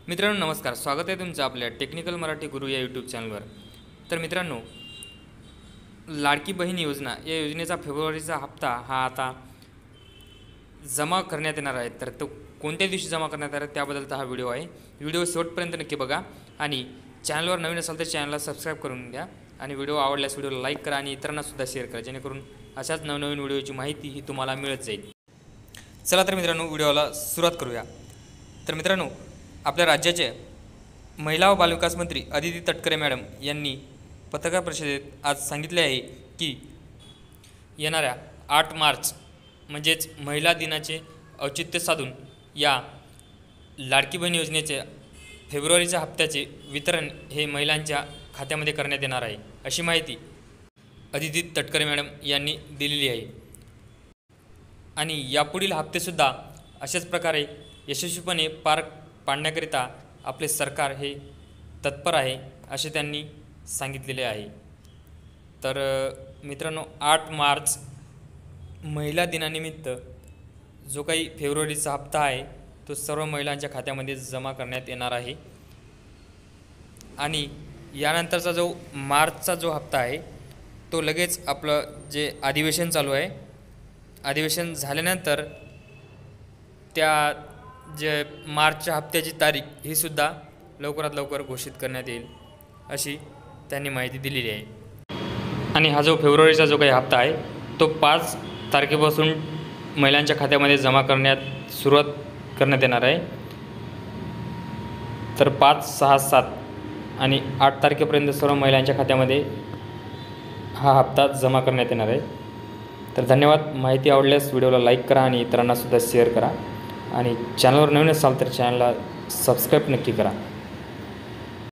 मित्रांनो नमस्कार, स्वागत आहे तुमचं आपल्या टेक्निकल मराठी गुरु या यूट्यूब चॅनलवर। तर मित्रांनो, लाडकी बहीण योजना या योजनेचा फेब्रुवारीचा हप्ता हा आता जमा करण्यात येणार आहे। तर तो कोणत्या दिवशी जमा करण्यात येणार त्याबद्दलचा हा व्हिडिओ आहे। व्हिडिओ शेवटपर्यंत नक्की बघा आणि चॅनलवर नवीन असाल तर चॅनलला सबस्क्राईब करून घ्या आणि व्हिडिओ आवडल्यास व्हिडिओला लाईक करा आणि इतरांना सुद्धा शेअर करा, जेणेकरून अशाच नवनवीन व्हिडिओची माहिती ही तुम्हाला मिळत जाईल। चला तर मित्रांनो, व्हिडिओला सुरुवात करूया। तर मित्रांनो, आपल्या राज्याचे महिला व बालविकास मंत्री अदिती तटकरे मॅडम यांनी पत्रकार परिषदेत आज सांगितले आहे की येणाऱ्या 8 मार्च म्हणजेच महिला दिनाचे औचित्य साधून या लाडकी बहीण योजनेचे फेब्रुवारीच्या हप्त्याचे वितरण हे महिलांच्या खात्यामध्ये करण्यात येणार आहे, अशी माहिती अदिती तटकरे मॅडम यांनी दिलेली आहे। आणि यापुढील हप्तेसुद्धा अशाच प्रकारे यशस्वीपणे पार पाडण्याकरिता आपले सरकार हे तत्पर आहे, असे त्यांनी सांगितलेले आहे। तर मित्रांनो, 8 मार्च महिला दिनानिमित्त जो काही फेब्रुवारीचा हप्ता आहे तो सर्व महिलांच्या खात्यामध्ये जमा करण्यात येणार आहे। आणि यानंतरचा जो मार्चचा जो हप्ता आहे तो लगेच आपलं जे अधिवेशन चालू आहे, अधिवेशन झाल्यानंतर त्या जे मार्चच्या हप्त्याची तारीख ही सुद्धा लवकरात लवकर घोषित करण्यात येईल, अशी त्यांनी माहिती दिलेली आहे। आणि हा जो फेब्रुवारीचा जो काही हप्ता आहे तो 5 तारखेपासून महिलांच्या खात्यामध्ये जमा करण्यात सुरुवात करण्यात येणार आहे। तर 5, 6, 7 आणि 8 तारखेपर्यंत सर्व महिलांच्या खात्यामध्ये हा हप्ता जमा करण्यात येणार आहे। तर धन्यवाद। माहिती आवडल्यास व्हिडिओला लाईक करा आणि इतरांनासुद्धा शेअर करा आणि चॅनलवर नवीन असाल तर चॅनलला सबस्क्राईब नक्की करा।